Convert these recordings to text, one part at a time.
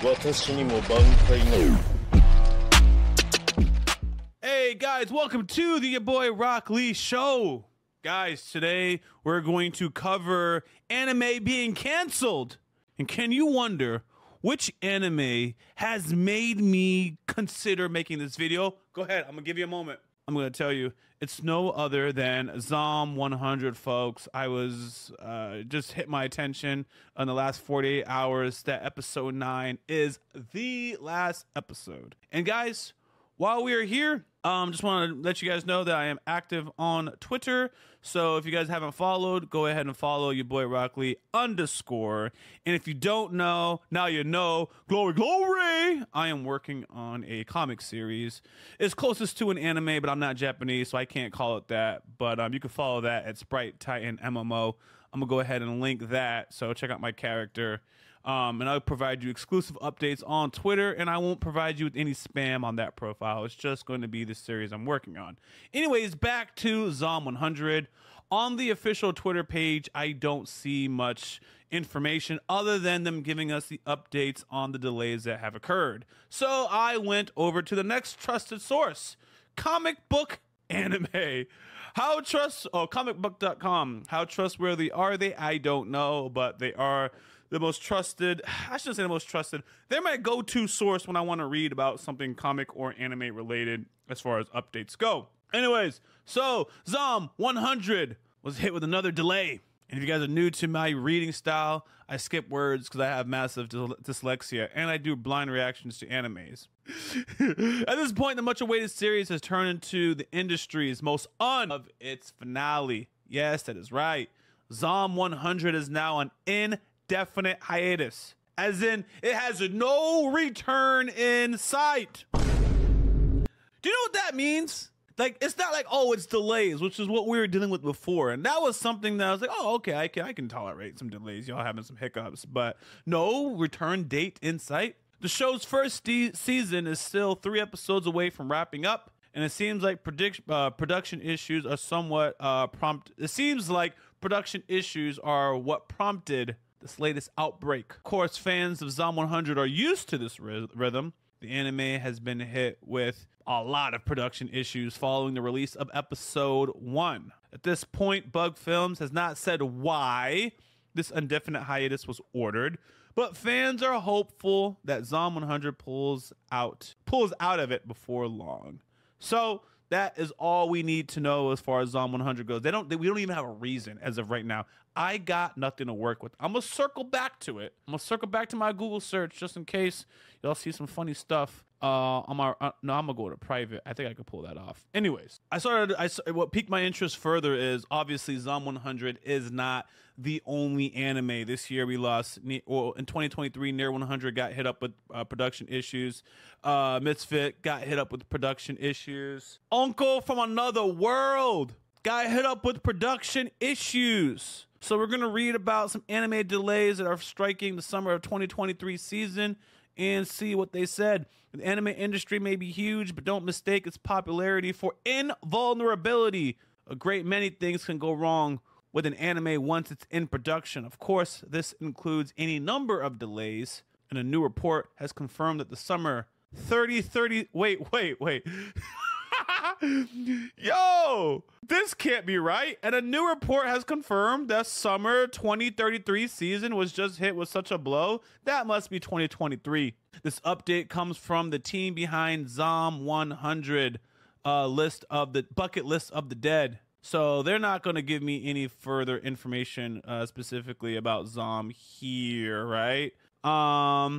私にも挽回の Hey guys, welcome to the YaBoyRocklee show. Guys, today we're going to cover anime being canceled. And can you wonder which anime has made me consider making this video? Go ahead, I'm gonna give you a moment. I'm gonna tell you, it's no other than Zom 100, folks. I was just hit my attention in the last 48 hours that episode 9 is the last episode. And guys, while we are here, just want to let you guys know that I am active on Twitter. So if you guys haven't followed, go ahead and follow YaBoyRocklee _. And if you don't know, now you know. Glory, glory! I am working on a comic series. It's closest to an anime, but I'm not Japanese, so I can't call it that. But you can follow that at Sprite Titan MMO. I'm gonna go ahead and link that. So check out my character. And I'll provide you exclusive updates on Twitter, and I won't provide you with any spam on that profile. It's just going to be the series I'm working on. Anyways, back to Zom 100. On the official Twitter page, I don't see much information other than them giving us the updates on the delays that have occurred. So I went over to the next trusted source, comic book anime. Comicbook.com. How trustworthy are they? I don't know, but they are the most trusted. I shouldn't say the most trusted. They're my go-to source when I want to read about something comic or anime related as far as updates go. Anyways, so Zom 100 was hit with another delay. And if you guys are new to my reading style, I skip words because I have massive dyslexia and I do blind reactions to animes. At this point, the much awaited series has turned into the industry's most of its finale. Yes, that is right. Zom 100 is now on indefinite hiatus, as in it has no return in sight. Do you know what that means? Like, it's not like, oh, it's delays, which is what we were dealing with before. And that was something that I was like, oh, okay, I can tolerate some delays. Y'all having some hiccups, but no return date in sight. The show's first season is still 3 episodes away from wrapping up. And it seems like production issues are somewhat It seems like production issues are what prompted this latest outbreak. Of course, fans of Zom 100 are used to this rhythm. The anime has been hit with a lot of production issues following the release of episode 1. At this point, Bug Films has not said why this indefinite hiatus was ordered, but fans are hopeful that Zom 100 pulls out of it before long. So that is all we need to know as far as Zom 100 goes. We don't even have a reason as of right now. I got nothing to work with. I'm gonna circle back to it. I'm gonna circle back to my Google search just in case y'all see some funny stuff. On my no, I'm gonna go to private. I think I could pull that off. Anyways, what piqued my interest further is obviously Zom 100 is not the only anime. This year we lost, or in 2023, Near 100 got hit up with production issues. Misfit got hit up with production issues. Uncle from Another World got hit up with production issues. So we're gonna read about some anime delays that are striking the summer of 2023 season and see what they said. The anime industry may be huge, but don't mistake its popularity for invulnerability. A great many things can go wrong with an anime once it's in production. Of course, this includes any number of delays, and a new report has confirmed that the summer 3030 wait. Yo, this can't be right. And a new report has confirmed that summer 2033 season was just hit with such a blow. That must be 2023. This update comes from the team behind Zom 100 bucket list of the dead. So they're not going to give me any further information specifically about Zom here, right? Now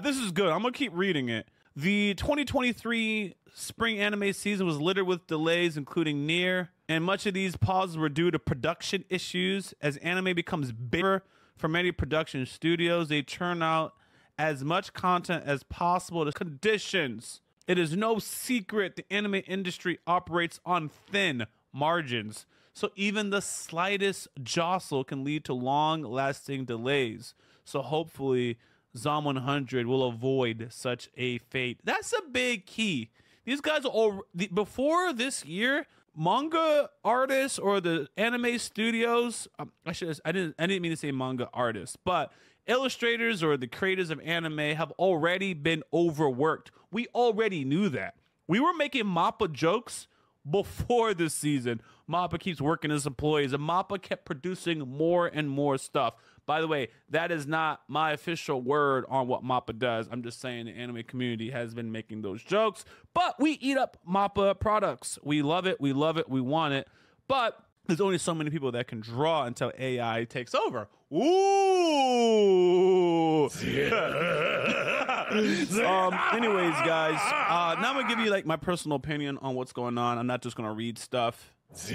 this is good. I'm going to keep reading it. The 2023 spring anime season was littered with delays, including Near, and much of these pauses were due to production issues. As anime becomes bigger for many production studios, they churn out as much content as possible to conditions. It is no secret the anime industry operates on thin margins, so even the slightest jostle can lead to long-lasting delays. So hopefully Zom 100 will avoid such a fate. That's a big key. These guys are before this year, manga artists or the anime studios. I didn't mean to say manga artists, but illustrators or the creators of anime have already been overworked. We already knew that. We were making Mappa jokes before this season. Mappa keeps working his employees, and Mappa kept producing more and more stuff. By the way, that is not my official word on what Mappa does. I'm just saying the anime community has been making those jokes, but we eat up Mappa products. We love it. We love it. We want it. But there's only so many people that can draw until AI takes over. Ooh. Anyways, guys, now I'm gonna give you like my personal opinion on what's going on. I'm not just gonna read stuff. It's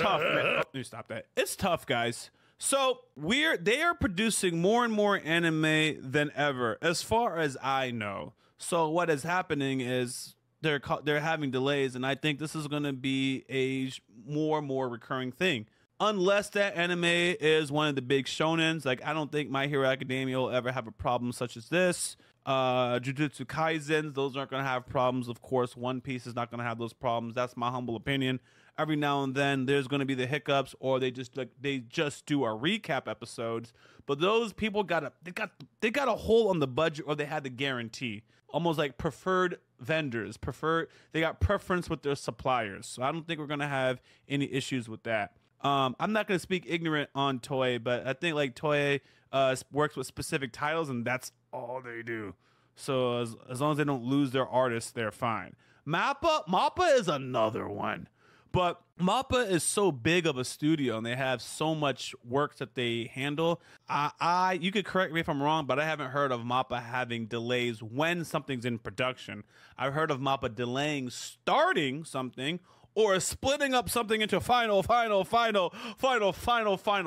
tough, man. Oh, let me stop that. It's tough, guys. So they are producing more and more anime than ever, as far as I know. So what is happening is they're having delays, and I think this is going to be a more and more recurring thing. Unless that anime is one of the big shonens, like I don't think My Hero Academia will ever have a problem such as this. Jujutsu Kaisens, those aren't going to have problems. Of course, One Piece is not going to have those problems. That's my humble opinion. Every now and then, there's going to be the hiccups, or they just do our recap episodes. But those people got a hole on the budget, or they had the guarantee, almost like preferred vendors. They got preference with their suppliers. So I don't think we're going to have any issues with that. I'm not going to speak ignorant on Toei, but I think like Toei works with specific titles, and that's all they do. So as long as they don't lose their artists, they're fine. Mappa is another one. But Mappa is so big of a studio, and they have so much work that they handle. You could correct me if I'm wrong, but I haven't heard of Mappa having delays when something's in production. I've heard of Mappa delaying starting something or splitting up something into final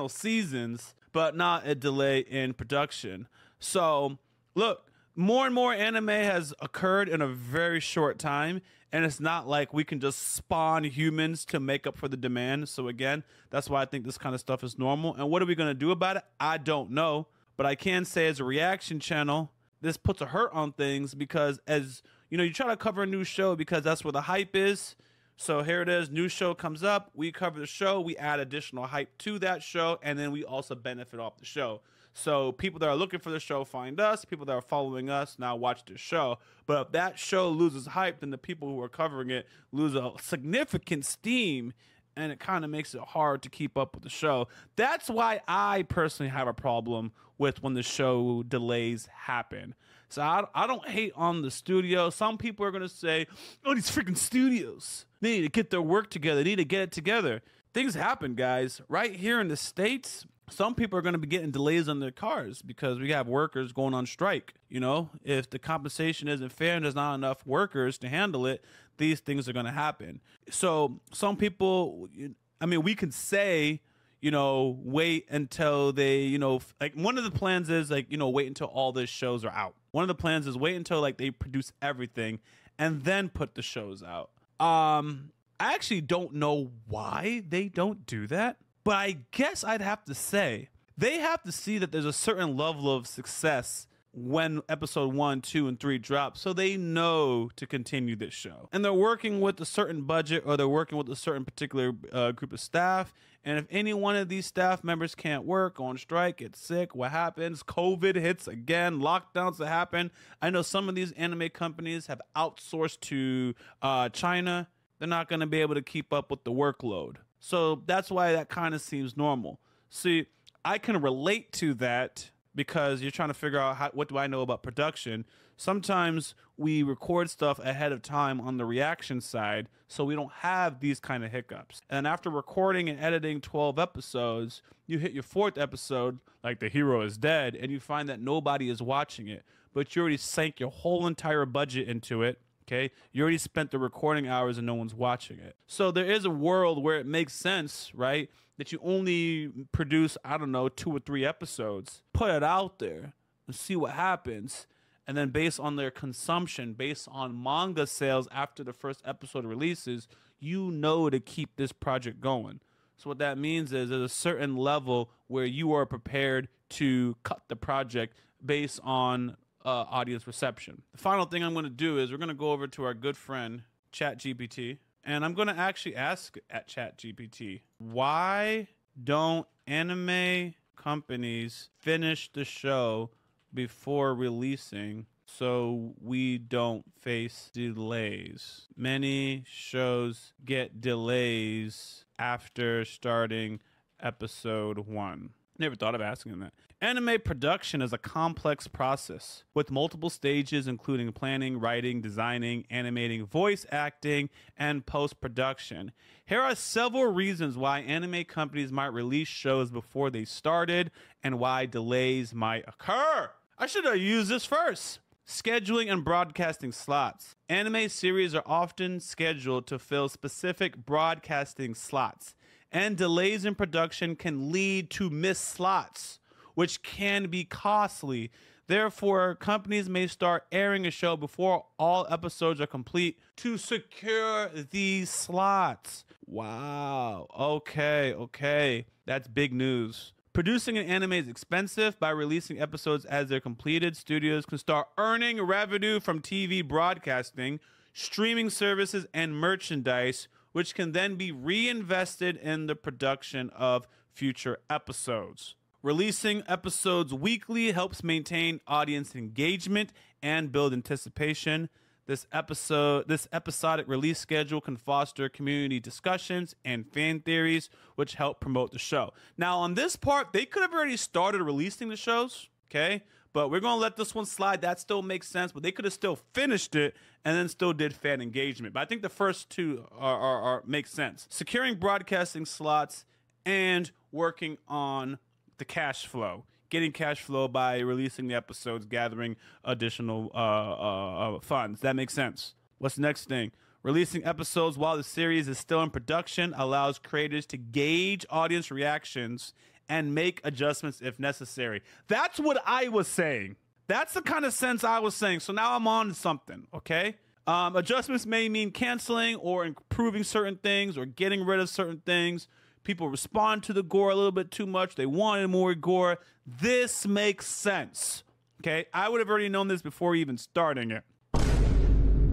seasons, but not a delay in production. So, look, more and more anime has occurred in a very short time, and it's not like we can just spawn humans to make up for the demand. So again, that's why I think this kind of stuff is normal. And what are we going to do about it? I don't know. But I can say as a reaction channel, this puts a hurt on things because as you know, you try to cover a new show because that's where the hype is. So here it is, new show comes up, we cover the show, we add additional hype to that show, and then we also benefit off the show. So people that are looking for the show find us, people that are following us now watch the show. But if that show loses hype, then the people who are covering it lose a significant steam, and it kind of makes it hard to keep up with the show. That's why I personally have a problem with when the show delays happen. So I don't hate on the studio. Some people are going to say, oh, these freaking studios, they need to get their work together. They need to get it together. Things happen, guys. Right here in the States, some people are going to be getting delays on their cars because we have workers going on strike. You know, if the compensation isn't fair and there's not enough workers to handle it, these things are going to happen. So some people, I mean, we can say, you know, wait until they, you know, like one of the plans is like, you know, wait until all the shows are out. One of the plans is wait until like they produce everything and then put the shows out. I actually don't know why they don't do that, but I guess I'd have to say they have to see that there's a certain level of success when episode 1, 2, and 3 drop, so they know to continue this show. And they're working with a certain budget, or they're working with a certain particular group of staff. And if any one of these staff members can't work, go on strike, get sick, what happens? COVID hits again, lockdowns that happen. I know some of these anime companies have outsourced to China. They're not going to be able to keep up with the workload. So that's why that kind of seems normal. See, I can relate to that because you're trying to figure out what do I know about production. Sometimes we record stuff ahead of time on the reaction side, so we don't have these kind of hiccups. And after recording and editing 12 episodes, you hit your 4th episode, like the hero is dead, and you find that nobody is watching it, but you already sank your whole entire budget into it. Okay, you already spent the recording hours and no one's watching it. So there is a world where it makes sense, right, that you only produce, I don't know, 2 or 3 episodes, put it out there and see what happens. And then based on their consumption, based on manga sales after the first episode releases, you know to keep this project going. So what that means is there's a certain level where you are prepared to cut the project based on audience reception. The final thing I'm going to do is we're going to go over to our good friend ChatGPT, and I'm going to actually ask at ChatGPT, why don't anime companies finish the show before releasing so we don't face delays. Many shows get delays after starting episode 1. Never thought of asking that. Anime production is a complex process with multiple stages, including planning, writing, designing, animating, voice acting, and post-production. Here are several reasons why anime companies might release shows before they started and why delays might occur. I should have used this first. Scheduling and broadcasting slots. Anime series are often scheduled to fill specific broadcasting slots, and delays in production can lead to missed slots, which can be costly. Therefore, companies may start airing a show before all episodes are complete to secure these slots. Wow. Okay. That's big news. Producing an anime is expensive. By releasing episodes as they're completed, studios can start earning revenue from TV broadcasting, streaming services, and merchandise, which can then be reinvested in the production of future episodes. Releasing episodes weekly helps maintain audience engagement and build anticipation. This episodic release schedule can foster community discussions and fan theories, which help promote the show. Now, on this part, they could have already started releasing the shows, okay? But we're going to let this one slide. That still makes sense, but they could have still finished it and then still did fan engagement. But I think the first two make sense. Securing broadcasting slots and working on the cash flow. Getting cash flow by releasing the episodes, gathering additional funds. That makes sense. What's the next thing? Releasing episodes while the series is still in production allows creators to gauge audience reactions and make adjustments if necessary. That's what I was saying. That's the kind of sense I was saying. So now I'm on to something, okay? Adjustments may mean canceling or improving certain things or getting rid of certain things. People respond to the gore a little bit too much. They wanted more gore. This makes sense, okay? I would have already known this before even starting it.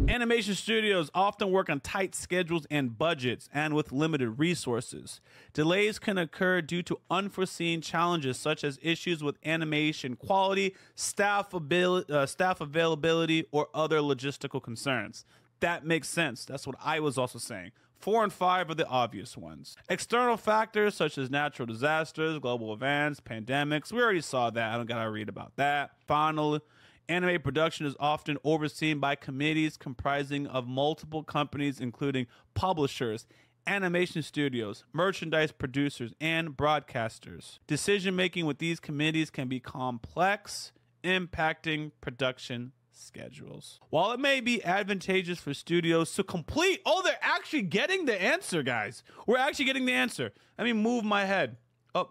Animation studios often work on tight schedules and budgets and with limited resources. Delays can occur due to unforeseen challenges such as issues with animation quality, staff availability, or other logistical concerns. That makes sense. That's what I was also saying. 4 and 5 are the obvious ones. External factors such as natural disasters, global events, pandemics. We already saw that. I don't gotta read about that. Finally, anime production is often overseen by committees comprising of multiple companies, including publishers, animation studios, merchandise producers, and broadcasters. Decision-making with these committees can be complex, impacting production schedules. While it may be advantageous for studios to complete... Oh, they're actually getting the answer, guys. We're actually getting the answer. Let me move my head. Hold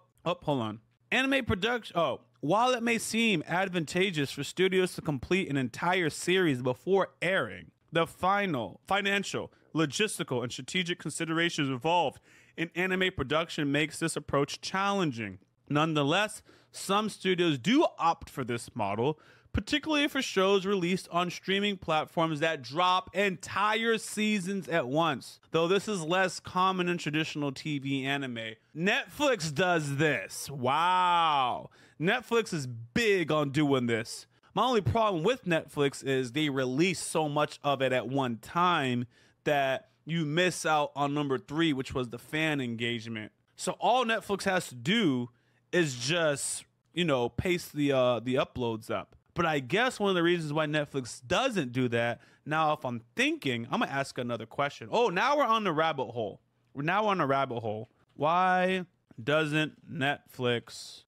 on. Anime production... Oh. While it may seem advantageous for studios to complete an entire series before airing, the financial, logistical, and strategic considerations involved in anime production makes this approach challenging. Nonetheless, some studios do opt for this model, particularly for shows released on streaming platforms that drop entire seasons at once. Though this is less common in traditional TV anime. Netflix does this. Wow. Netflix is big on doing this. My only problem with Netflix is they release so much of it at one time that you miss out on number 3, which was the fan engagement. So all Netflix has to do is just, pace the uploads up. But I guess one of the reasons why Netflix doesn't do that, now if I'm thinking, I'm going to ask another question. Oh, now we're on the rabbit hole. We're now on the rabbit hole. Why doesn't Netflix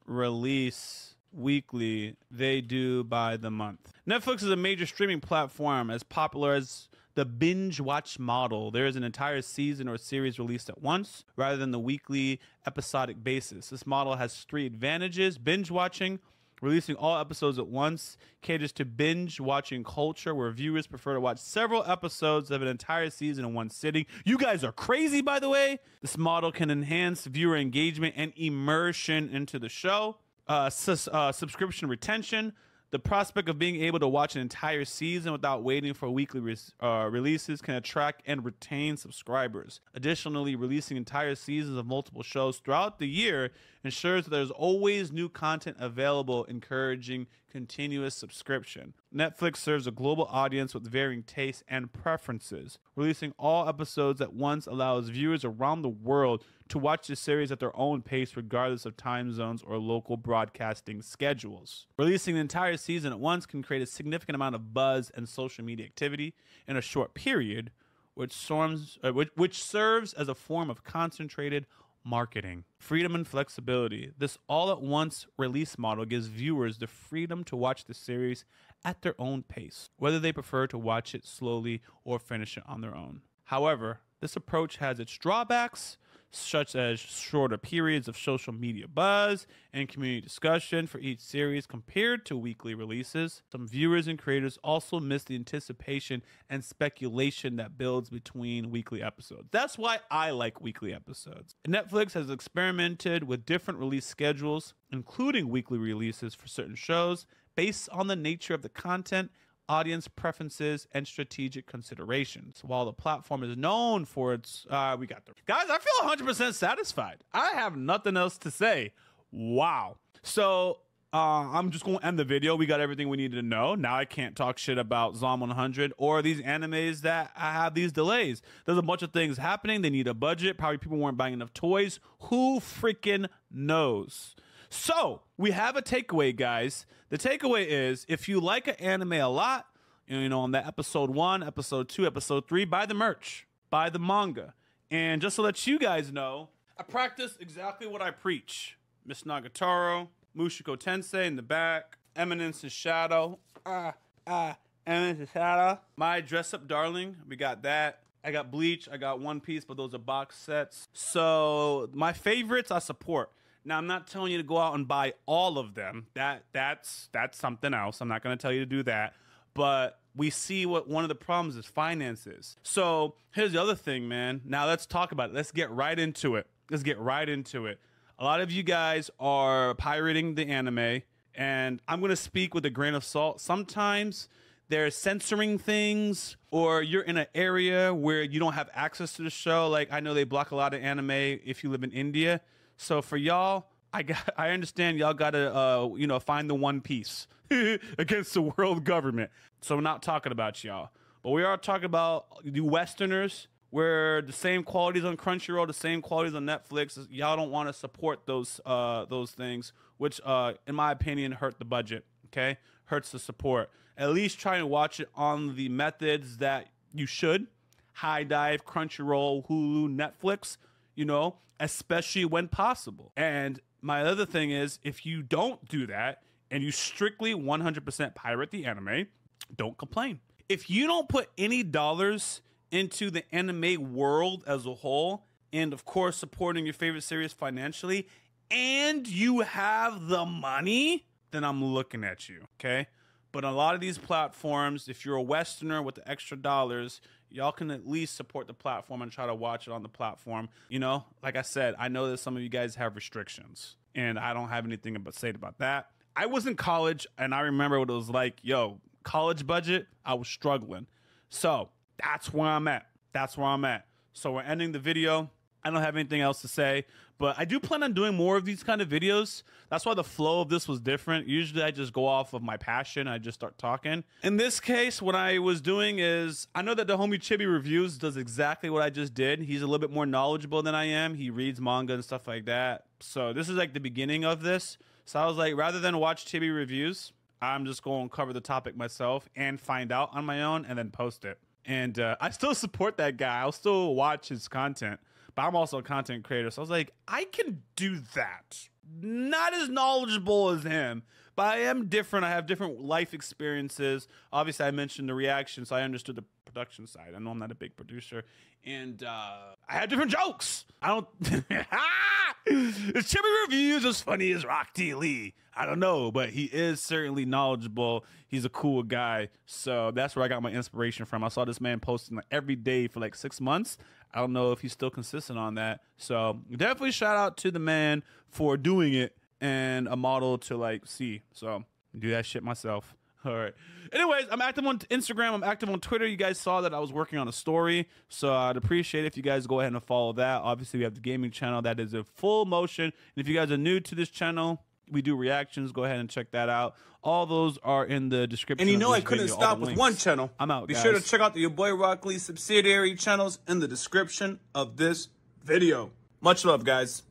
release weekly? They do by the month. Netflix is a major streaming platform as popular as the binge watch model. There is an entire season or series released at once rather than the weekly episodic basis. This model has 3 advantages. Binge watching, releasing all episodes at once, caters to binge watching culture where viewers prefer to watch several episodes of an entire season in one sitting. You guys are crazy, by the way. This model can enhance viewer engagement and immersion into the show. Subscription retention. The prospect of being able to watch an entire season without waiting for weekly releases can attract and retain subscribers. Additionally, releasing entire seasons of multiple shows throughout the year ensures that there's always new content available, encouraging continuous subscription. Netflix serves a global audience with varying tastes and preferences. Releasing all episodes at once allows viewers around the world to watch the series at their own pace, regardless of time zones or local broadcasting schedules. Releasing the entire season at once can create a significant amount of buzz and social media activity in a short period, which serves as a form of concentrated marketing. Freedom and flexibility. This all-at-once release model gives viewers the freedom to watch the series at their own pace, whether they prefer to watch it slowly or finish it on their own. However, this approach has its drawbacks, such as shorter periods of social media buzz and community discussion for each series compared to weekly releases. Some viewers and creators also miss the anticipation and speculation that builds between weekly episodes. That's why I like weekly episodes. Netflix has experimented with different release schedules, including weekly releases for certain shows, based on the nature of the content, audience preferences, and strategic considerations. While the platform is known for its guys, I feel 100% satisfied. I have nothing else to say. Wow. So I'm just gonna end the video. We got everything we needed to know. Now I can't talk shit about Zom 100 or these animes that have these delays. There's a bunch of things happening. They need a budget. Probably people weren't buying enough toys. Who freaking knows? So we have a takeaway, guys. The takeaway is, if you like an anime a lot, you know, on that episode 1, episode 2, episode 3, buy the merch, buy the manga. And just to let you guys know, I practice exactly what I preach. Miss Nagatoro, Mushiko Tensei in the back, Eminence and Shadow, Eminence and Shadow. My Dress Up Darling, we got that. I got Bleach, I got One Piece, but those are box sets. So my favorites I support. Now, I'm not telling you to go out and buy all of them. That's something else. I'm not going to tell you to do that. But we see what one of the problems is: finances. So here's the other thing, man. Now let's talk about it. Let's get right into it. A lot of you guys are pirating the anime, and I'm going to speak with a grain of salt. Sometimes they're censoring things, or you're in an area where you don't have access to the show. Like, I know they block a lot of anime if you live in India. So for y'all, I understand y'all gotta find the One Piece against the world government. So we're not talking about y'all, but we are talking about you Westerners, where the same qualities on Crunchyroll, the same qualities on Netflix. Y'all don't want to support those things, which in my opinion hurt the budget. Okay, hurts the support. At least try and watch it on the methods that you should: High Dive, Crunchyroll, Hulu, Netflix. You know, especially when possible. And my other thing is, if you don't do that and you strictly 100% pirate the anime, don't complain. If you don't put any dollars into the anime world as a whole, and of course supporting your favorite series financially, and you have the money, then I'm looking at you, okay? But a lot of these platforms, if you're a Westerner with the extra dollars, y'all can at least support the platform and try to watch it on the platform. You know, like I said, I know that some of you guys have restrictions, and I don't have anything to say about that. I was in college, and I remember what it was like. Yo, college budget, I was struggling. So that's where I'm at. So we're ending the video. I don't have anything else to say, but I do plan on doing more of these kind of videos. That's why the flow of this was different. Usually I just go off of my passion. I just start talking. In this case, what I was doing is, I know that the homie Chibi Reviews does exactly what I just did. He's a little bit more knowledgeable than I am. He reads manga and stuff like that. So this is like the beginning of this. So I was like, rather than watch Chibi Reviews, I'm just going to cover the topic myself and find out on my own and then post it. And I still support that guy. I'll still watch his content. But I'm also a content creator, so I was like, I can do that. Not as knowledgeable as him, but I am different. I have different life experiences. Obviously, I mentioned the reaction, so I understood the production side. I know I'm not a big producer, and I had different jokes. I don't... Is Chibi Reviews as funny as YaBoyRocklee? I don't know, but he is certainly knowledgeable. He's a cool guy, so that's where I got my inspiration from. I saw this man posting like every day for like 6 months. I don't know if he's still consistent on that. So definitely shout out to the man for doing it and a model to like see. So Do that shit myself. All right. Anyways, I'm active on Instagram. I'm active on Twitter. You guys saw that I was working on a story, so I'd appreciate it if you guys go ahead and follow that. Obviously, we have the gaming channel that is in full motion. And if you guys are new to this channel, we do reactions. Go ahead and check that out. All those are in the description. And you know of I this couldn't video, stop with one channel. I'm out, Be guys. sure to check out the YaBoyRocklee subsidiary channels in the description of this video. Much love, guys.